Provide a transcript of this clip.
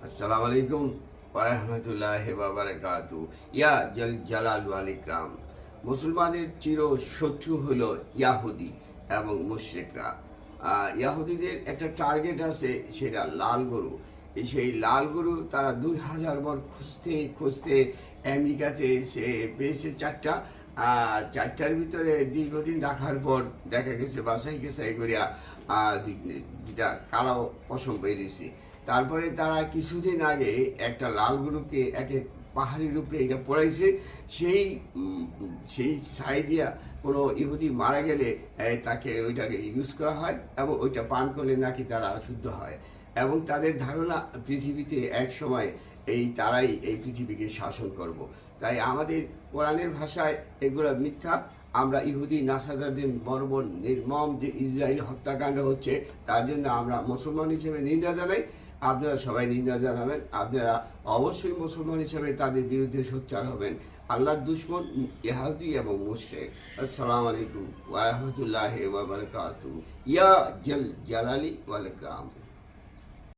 আসসালামু আলাইকুম ওয়া রাহমাতুল্লাহি ওয়া বারাকাতু। ইয়া জাল জালাল ওয়াল ইকরাম। মুসলমানের চির শত্রু হলো ইয়াহুদি এবং মুশরিকরা। ইয়াহুদিদের একটা টার্গেট আছে, সেটা লাল গরু। সেই লাল গরু তারা 2000 বার খুঁজতে খুঁজতে আমেরিকাতে সে পেয়েছে চারটা। চারটার ভিতরে দীর্ঘদিন রাখার পর দেখা গেছে বাসাই গেছাই করিয়া দুইটা কালো পশম বেরিয়েছে। তারপরে তারা কিছুদিন আগে একটা লাল গরুকে এক পাহাড়ির উপরে এটা পড়াইছে। সেই সেই ছাই দিয়া কোনো ইহুদি মারা গেলে তাকে ওইটাকে ইউজ করা হয় এবং ওইটা পান করলে নাকি তারা শুদ্ধ হয়। এবং তাদের ধারণা পৃথিবীতে এক সময় তারাই এই পৃথিবীকে শাসন করব। তাই আমাদের কোরআনের ভাষায় এগুলো মিথ্যা। আমরা ইহুদি নাসাদারদের বর্বর নির্মম যে ইসরায়েল হত্যাকাণ্ড হচ্ছে, তার জন্য আমরা মুসলমান হিসেবে নিন্দা জানাই। আপনারা সবাই নিন্দা জানাবেন। আপনারা অবশ্যই মুসলমান হিসেবে তাদের বিরুদ্ধে সোচ্চার হবেন। আল্লাহর দুশমন ইহুদি এবং মুশরিক। আসসালামু আলাইকুম ওয়া রাহমাতুল্লাহি ওয়া বারাকাতুহু। ইয়া জাল জালালি ওয়াল ইকরাম।